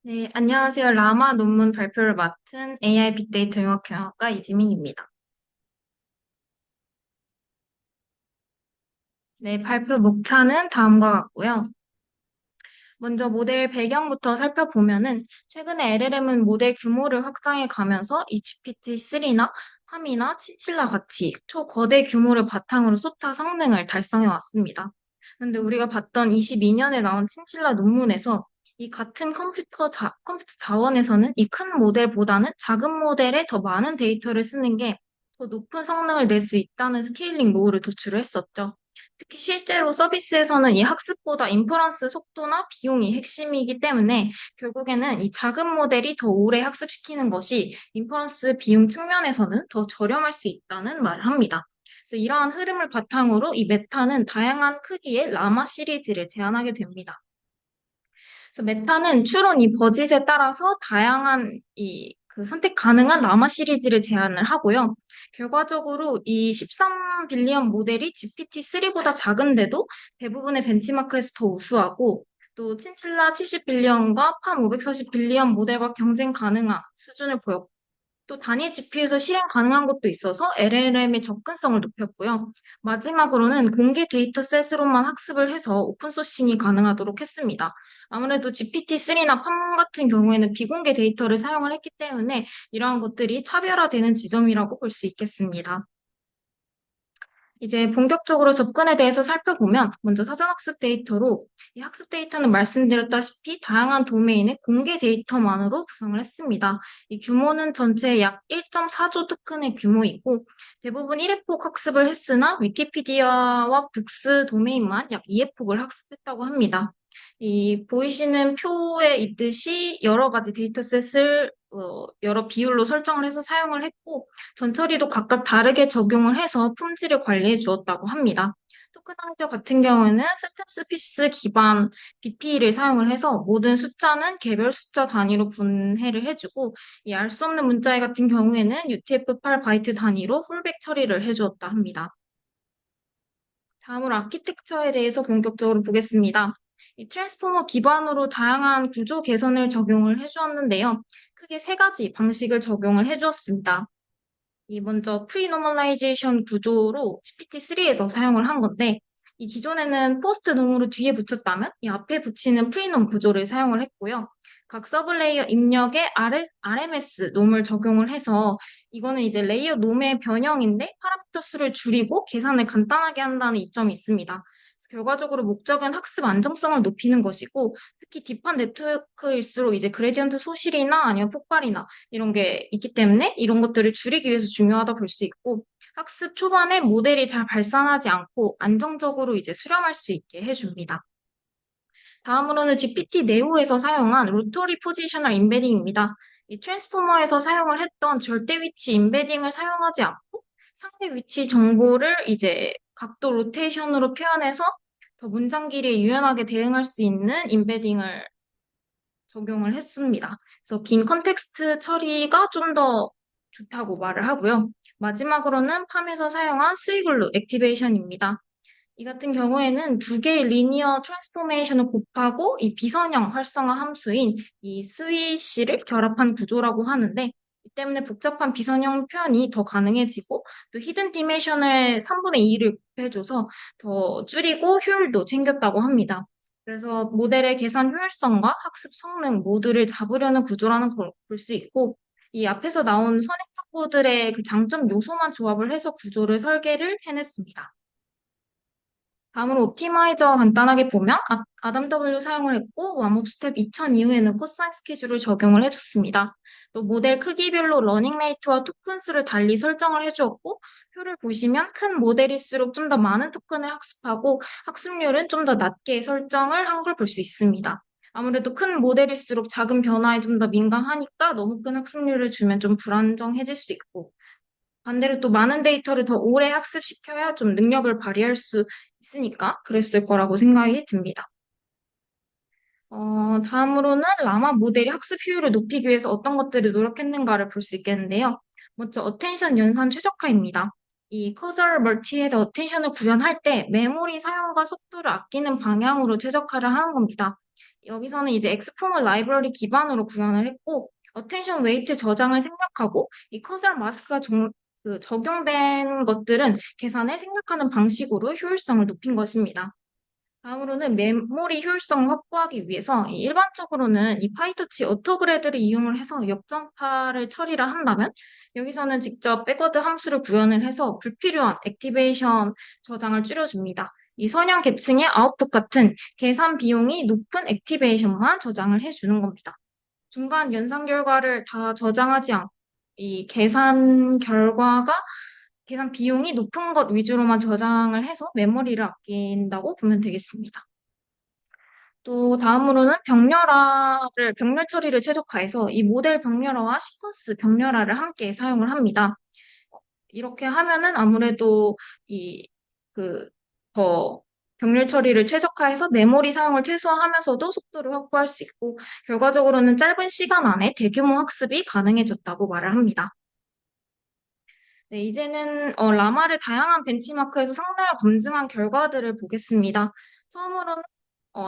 네, 안녕하세요. 라마 논문 발표를 맡은 AI 빅데이터 영역 경영학과 이지민입니다. 네, 발표 목차는 다음과 같고요. 먼저 모델 배경부터 살펴보면은 최근에 LLM은 모델 규모를 확장해 가면서 이 GPT-3나 팜이나 친칠라 같이 초거대 규모를 바탕으로 쏟아 성능을 달성해 왔습니다. 그런데 우리가 봤던 22년에 나온 친칠라 논문에서 이 같은 컴퓨터 자원에서는 이 큰 모델보다는 작은 모델에 더 많은 데이터를 쓰는 게 더 높은 성능을 낼 수 있다는 스케일링 노후를 도출을 했었죠. 특히 실제로 서비스에서는 이 학습보다 인퍼런스 속도나 비용이 핵심이기 때문에 결국에는 이 작은 모델이 더 오래 학습시키는 것이 인퍼런스 비용 측면에서는 더 저렴할 수 있다는 말을 합니다. 그래서 이러한 흐름을 바탕으로 이 메타는 다양한 크기의 라마 시리즈를 제안하게 됩니다. 그래서 메타는 추론 이 버짓에 따라서 다양한 그 선택 가능한 라마 시리즈를 제안을 하고요. 결과적으로 이 13 빌리언 모델이 GPT-3보다 작은데도 대부분의 벤치마크에서 더 우수하고 또 친칠라 70 빌리언과 팜 540 빌리언 모델과 경쟁 가능한 수준을 보였고 또 단일 GPU에서 실행 가능한 것도 있어서 LLM의 접근성을 높였고요. 마지막으로는 공개 데이터셋으로만 학습을 해서 오픈소싱이 가능하도록 했습니다. 아무래도 GPT-3나 팜 같은 경우에는 비공개 데이터를 사용을 했기 때문에 이러한 것들이 차별화되는 지점이라고 볼 수 있겠습니다. 이제 본격적으로 접근에 대해서 살펴보면 먼저 사전학습 데이터로 이 학습 데이터는 말씀드렸다시피 다양한 도메인의 공개 데이터만으로 구성을 했습니다. 이 규모는 전체 약 1.4조 토큰의 규모이고 대부분 1회폭 학습을 했으나 위키피디아와 북스 도메인만 약 2회폭을 학습했다고 합니다. 이 보이시는 표에 있듯이 여러 가지 데이터셋을 여러 비율로 설정을 해서 사용을 했고 전처리도 각각 다르게 적용을 해서 품질을 관리해 주었다고 합니다. 토크나이저 같은 경우에는 센텐스 피스 기반 BP를 사용을 해서 모든 숫자는 개별 숫자 단위로 분해를 해주고 이 알 수 없는 문자의 같은 경우에는 UTF-8 바이트 단위로 풀백 처리를 해주었다 합니다. 다음으로 아키텍처에 대해서 본격적으로 보겠습니다. 이 트랜스포머 기반으로 다양한 구조 개선을 적용을 해주었는데요. 크게 세 가지 방식을 적용을 해주었습니다. 이 먼저 프리노멀라이제이션 구조로 GPT-3에서 사용을 한 건데 이 기존에는 포스트 놈으로 뒤에 붙였다면 이 앞에 붙이는 프리놈 구조를 사용을 했고요. 각 서브레이어 입력에 RMS 놈을 적용을 해서 이거는 이제 레이어 놈의 변형인데 파라미터 수를 줄이고 계산을 간단하게 한다는 이점이 있습니다. 그래서 결과적으로 목적은 학습 안정성을 높이는 것이고 특히 딥한 네트워크일수록 이제 그레디언트 소실이나 아니면 폭발이나 이런 게 있기 때문에 이런 것들을 줄이기 위해서 중요하다 볼 수 있고 학습 초반에 모델이 잘 발산하지 않고 안정적으로 이제 수렴할 수 있게 해줍니다. 다음으로는 GPT 네오에서 사용한 로터리 포지셔널 임베딩입니다. 이 트랜스포머에서 사용을 했던 절대 위치 임베딩을 사용하지 않고 상대 위치 정보를 이제 각도 로테이션으로 표현해서 더 문장 길이에 유연하게 대응할 수 있는 임베딩을 적용을 했습니다. 그래서 긴 컨텍스트 처리가 좀 더 좋다고 말을 하고요. 마지막으로는 팜에서 사용한 스위글루 액티베이션입니다. 이 같은 경우에는 두 개의 리니어 트랜스포메이션을 곱하고 이 비선형 활성화 함수인 이 스위시를 결합한 구조라고 하는데 이 때문에 복잡한 비선형 표현이 더 가능해지고 또 히든 디메이션을 3분의 2를 곱해줘서 더 줄이고 효율도 챙겼다고 합니다. 그래서 모델의 계산 효율성과 학습 성능 모두를 잡으려는 구조라는 걸 볼 수 있고 이 앞에서 나온 선행학구들의 그 장점 요소만 조합을 해서 구조를 설계를 해냈습니다. 다음으로 옵티마이저 간단하게 보면 아담 W 사용을 했고 웜업 스텝 2000 이후에는 코사인 스케줄을 적용을 해줬습니다. 또 모델 크기별로 러닝 레이트와 토큰 수를 달리 설정을 해주었고 표를 보시면 큰 모델일수록 좀 더 많은 토큰을 학습하고 학습률은 좀 더 낮게 설정을 한 걸 볼 수 있습니다. 아무래도 큰 모델일수록 작은 변화에 좀 더 민감하니까 너무 큰 학습률을 주면 좀 불안정해질 수 있고 반대로 또 많은 데이터를 더 오래 학습시켜야 좀 능력을 발휘할 수 있으니까 그랬을 거라고 생각이 듭니다. 다음으로는 라마 모델이 학습 효율을 높이기 위해서 어떤 것들을 노력했는가를 볼 수 있겠는데요. 먼저 어텐션 연산 최적화입니다. 이 커서 멀티헤드 어텐션을 구현할 때 메모리 사용과 속도를 아끼는 방향으로 최적화를 하는 겁니다. 여기서는 이제 엑스포멀 라이브러리 기반으로 구현을 했고, 어텐션 웨이트 저장을 생략하고, 이 커서 마스크가 적용된 것들은 계산을 생략하는 방식으로 효율성을 높인 것입니다. 다음으로는 메모리 효율성을 확보하기 위해서 일반적으로는 이 파이터치 오토그래드를 이용을 해서 역전파를 처리를 한다면 여기서는 직접 백워드 함수를 구현을 해서 불필요한 액티베이션 저장을 줄여줍니다. 이 선형 계층의 아웃풋 같은 계산 비용이 높은 액티베이션만 저장을 해주는 겁니다. 중간 연산 결과를 다 저장하지 않고 이 계산 비용이 높은 것 위주로만 저장을 해서 메모리를 아낀다고 보면 되겠습니다. 또 다음으로는 병렬 처리를 최적화해서 이 모델 병렬화와 시퀀스 병렬화를 함께 사용을 합니다. 이렇게 하면은 아무래도 이, 그, 더 병렬 처리를 최적화해서 메모리 사용을 최소화하면서도 속도를 확보할 수 있고, 결과적으로는 짧은 시간 안에 대규모 학습이 가능해졌다고 말을 합니다. 네, 이제는 라마를 다양한 벤치마크에서 상당히 검증한 결과들을 보겠습니다. 처음으로는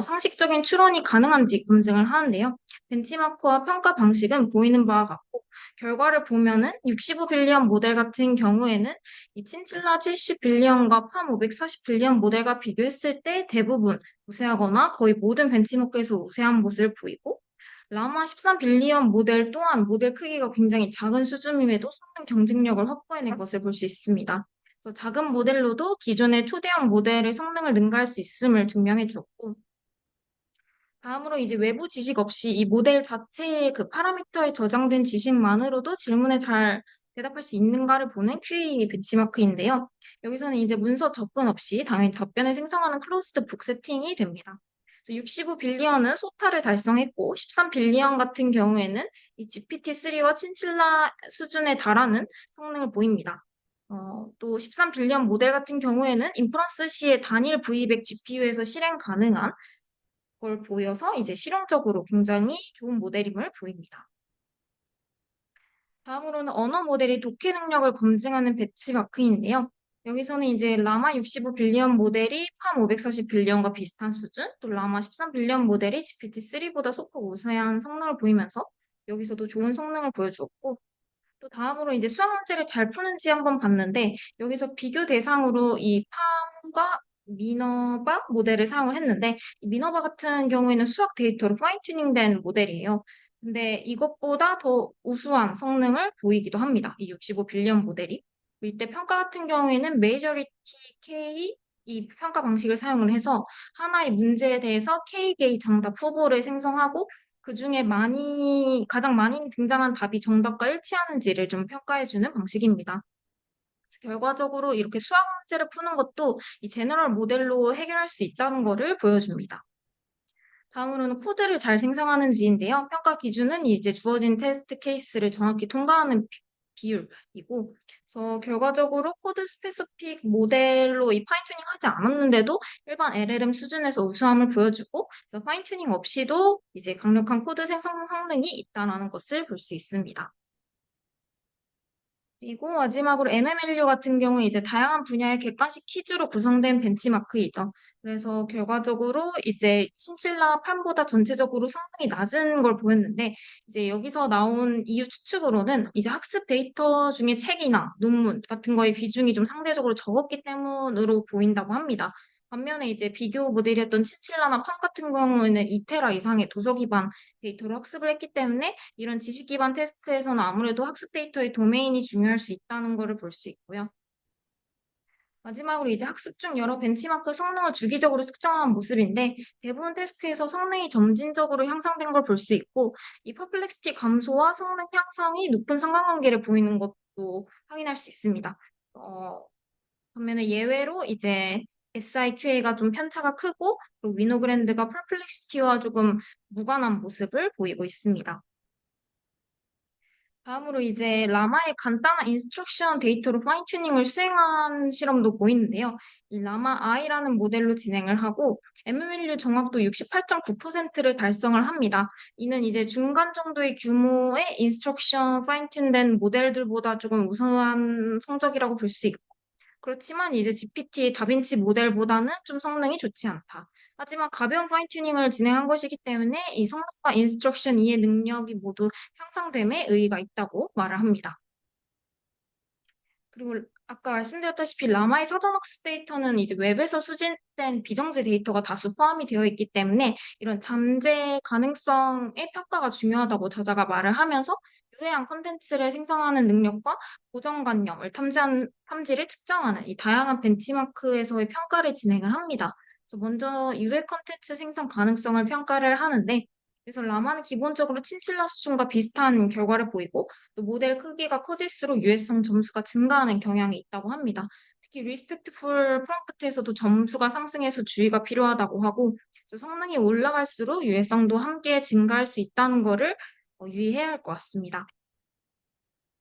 상식적인 추론이 가능한지 검증을 하는데요. 벤치마크와 평가 방식은 보이는 바와 같고, 결과를 보면은 65빌리언 모델 같은 경우에는 이 친칠라 70빌리언과 팜 540빌리언 모델과 비교했을 때 대부분 우세하거나 거의 모든 벤치마크에서 우세한 모습을 보이고, 라마 13빌리언 모델 또한 모델 크기가 굉장히 작은 수준임에도 성능 경쟁력을 확보해낸 것을 볼 수 있습니다. 그래서 작은 모델로도 기존의 초대형 모델의 성능을 능가할 수 있음을 증명해 주었고, 다음으로 이제 외부 지식 없이 이 모델 자체의 그 파라미터에 저장된 지식만으로도 질문에 잘 대답할 수 있는가를 보는 QA 벤치마크인데요. 여기서는 이제 문서 접근 없이 당연히 답변을 생성하는 클로즈드 북 세팅이 됩니다. 65빌리언은 소타를 달성했고 13빌리언 같은 경우에는 이 GPT-3와 친칠라 수준에 달하는 성능을 보입니다. 또 13빌리언 모델 같은 경우에는 인퍼런스 시에 단일 V200 GPU에서 실행 가능한 걸 보여서 이제 실용적으로 굉장히 좋은 모델임을 보입니다. 다음으로는 언어 모델의 독해 능력을 검증하는 배치마크인데요. 여기서는 이제 라마 65빌리언 모델이 팜 540빌리언과 비슷한 수준, 또 라마 13빌리언 모델이 GPT-3보다 소폭 우세한 성능을 보이면서 여기서도 좋은 성능을 보여주었고, 또 다음으로 이제 수학 문제를 잘 푸는지 한번 봤는데, 여기서 비교 대상으로 이 팜과 미너바 모델을 사용을 했는데, 이 미너바 같은 경우에는 수학 데이터로 파인 튜닝된 모델이에요. 근데 이것보다 더 우수한 성능을 보이기도 합니다. 이 65빌리언 모델이. 이때 평가 같은 경우에는 메이저리티 K 이 평가 방식을 사용을 해서 하나의 문제에 대해서 K개의 정답 후보를 생성하고 그 중에 가장 많이 등장한 답이 정답과 일치하는지를 좀 평가해주는 방식입니다. 결과적으로 이렇게 수학 문제를 푸는 것도 이 제너럴 모델로 해결할 수 있다는 것을 보여줍니다. 다음으로는 코드를 잘 생성하는지인데요. 평가 기준은 이제 주어진 테스트 케이스를 정확히 통과하는 비율이고, 그래서 결과적으로 코드 스페시픽 모델로 이 파인튜닝 하지 않았는데도 일반 LLM 수준에서 우수함을 보여주고, 그래서 파인튜닝 없이도 이제 강력한 코드 생성 성능이 있다는 것을 볼 수 있습니다. 그리고 마지막으로 MMLU 같은 경우 이제 다양한 분야의 객관식 퀴즈로 구성된 벤치마크이죠. 그래서 결과적으로 이제 신칠라 판보다 전체적으로 성능이 낮은 걸 보였는데 이제 여기서 나온 이유 추측으로는 이제 학습 데이터 중에 책이나 논문 같은 거의 비중이 좀 상대적으로 적었기 때문으로 보인다고 합니다. 반면에 이제 비교 모델이었던 친칠라나 팜 같은 경우에는 2테라 이상의 도서 기반 데이터로 학습을 했기 때문에 이런 지식 기반 테스트에서는 아무래도 학습 데이터의 도메인이 중요할 수 있다는 것을 볼 수 있고요. 마지막으로 이제 학습 중 여러 벤치마크 성능을 주기적으로 측정한 모습인데 대부분 테스트에서 성능이 점진적으로 향상된 걸 볼 수 있고 이 퍼플렉시티 감소와 성능 향상이 높은 상관관계를 보이는 것도 확인할 수 있습니다. 반면에 예외로 이제 SIQA가 좀 편차가 크고 그리고 위노그랜드가 퍼플렉시티와 조금 무관한 모습을 보이고 있습니다. 다음으로 이제 라마의 간단한 인스트럭션 데이터로 파인 튜닝을 수행한 실험도 보이는데요. 이 라마 I라는 모델로 진행을 하고 MMLU 정확도 68.9%를 달성을 합니다. 이는 이제 중간 정도의 규모의 인스트럭션 파인 튠된 모델들보다 조금 우수한 성적이라고 볼 수 있고 그렇지만 이제 GPT 다빈치 모델보다는 좀 성능이 좋지 않다. 하지만 가벼운 파인 튜닝을 진행한 것이기 때문에 이 성능과 인스트럭션 이해 능력이 모두 향상됨에 의의가 있다고 말을 합니다. 그리고 아까 말씀드렸다시피 라마의 사전학습 데이터는 이제 웹에서 수집된 비정제 데이터가 다수 포함이 되어 있기 때문에 이런 잠재 가능성의 평가가 중요하다고 저자가 말을 하면서 유해한 콘텐츠를 생성하는 능력과 고정관념을 탐지를 측정하는 이 다양한 벤치마크에서의 평가를 진행을 합니다. 그래서 먼저 유해 콘텐츠 생성 가능성을 평가를 하는데 그래서 라마는 기본적으로 친칠라 수준과 비슷한 결과를 보이고 또 모델 크기가 커질수록 유해성 점수가 증가하는 경향이 있다고 합니다. 특히 respectful 프롬프트에서도 점수가 상승해서 주의가 필요하다고 하고 그래서 성능이 올라갈수록 유해성도 함께 증가할 수 있다는 것을 유의해야 할 것 같습니다.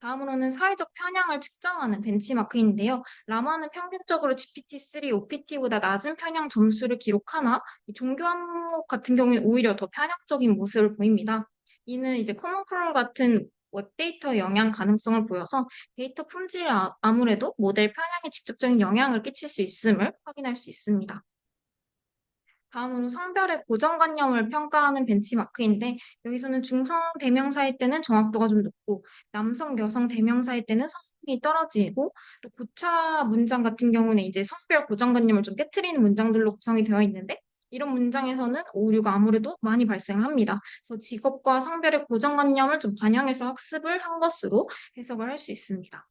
다음으로는 사회적 편향을 측정하는 벤치마크인데요. 라마는 평균적으로 GPT-3, OPT보다 낮은 편향 점수를 기록하나 이 종교 항목 같은 경우는 오히려 더 편향적인 모습을 보입니다. 이는 이제 커먼 크롤 같은 웹 데이터 영향 가능성을 보여서 데이터 품질에 아무래도 모델 편향에 직접적인 영향을 끼칠 수 있음을 확인할 수 있습니다. 다음으로 성별의 고정관념을 평가하는 벤치마크인데 여기서는 중성 대명사일 때는 정확도가 좀 높고 남성, 여성 대명사일 때는 성능이 떨어지고 또 고차 문장 같은 경우는 이제 성별 고정관념을 좀 깨트리는 문장들로 구성이 되어 있는데 이런 문장에서는 오류가 아무래도 많이 발생합니다. 그래서 직업과 성별의 고정관념을 좀 반영해서 학습을 한 것으로 해석을 할 수 있습니다.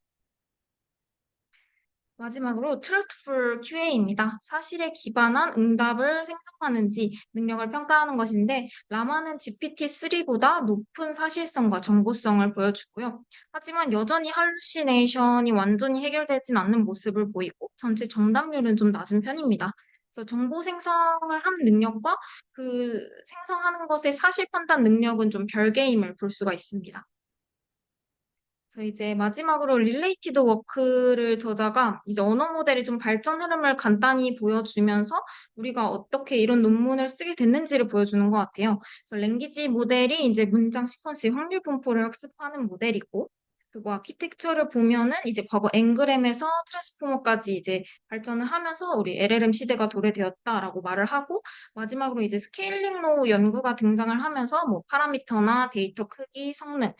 마지막으로 truthful QA입니다. 사실에 기반한 응답을 생성하는지 능력을 평가하는 것인데 라마는 GPT-3보다 높은 사실성과 정보성을 보여주고요. 하지만 여전히 할루시네이션이 완전히 해결되진 않는 모습을 보이고 전체 정답률은 좀 낮은 편입니다. 그래서 정보 생성을 하는 능력과 그 생성하는 것의 사실 판단 능력은 좀 별개임을 볼 수가 있습니다. 그래서 이제 마지막으로 릴레이티드 워크를 저자가 이제 언어 모델이 좀 발전 흐름을 간단히 보여주면서 우리가 어떻게 이런 논문을 쓰게 됐는지를 보여주는 것 같아요. 그래서 랭귀지 모델이 이제 문장 시퀀스 확률 분포를 학습하는 모델이고 그리고 아키텍처를 보면은 이제 과거 앵그램에서 트랜스포머까지 이제 발전을 하면서 우리 LLM 시대가 도래되었다라고 말을 하고 마지막으로 이제 스케일링 로우 연구가 등장을 하면서 뭐 파라미터나 데이터 크기, 성능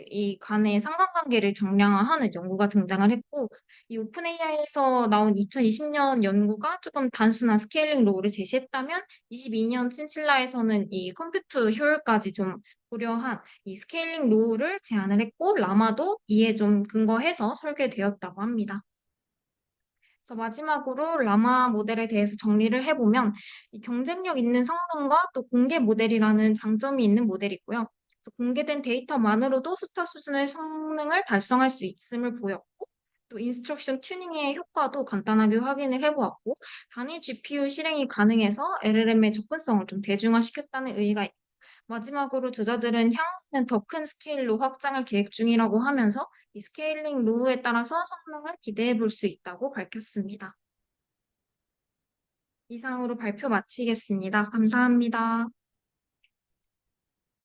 이 간의 상관관계를 정량화하는 연구가 등장을 했고, 이 오픈 AI에서 나온 2020년 연구가 조금 단순한 스케일링 로우를 제시했다면, 22년 친칠라에서는 이 컴퓨트 효율까지 좀 고려한 이 스케일링 로우를 제안을 했고, 라마도 이에 좀 근거해서 설계되었다고 합니다. 그래서 마지막으로 라마 모델에 대해서 정리를 해보면 이 경쟁력 있는 성능과 또 공개 모델이라는 장점이 있는 모델이고요. 그래서 공개된 데이터만으로도 스타 수준의 성능을 달성할 수 있음을 보였고 또 인스트럭션 튜닝의 효과도 간단하게 확인을 해보았고 단일 GPU 실행이 가능해서 LLM의 접근성을 좀 대중화시켰다는 의의가 마지막으로 저자들은 향후에는 더 큰 스케일로 확장을 계획 중이라고 하면서 이 스케일링 노후에 따라서 성능을 기대해 볼 수 있다고 밝혔습니다. 이상으로 발표 마치겠습니다. 감사합니다.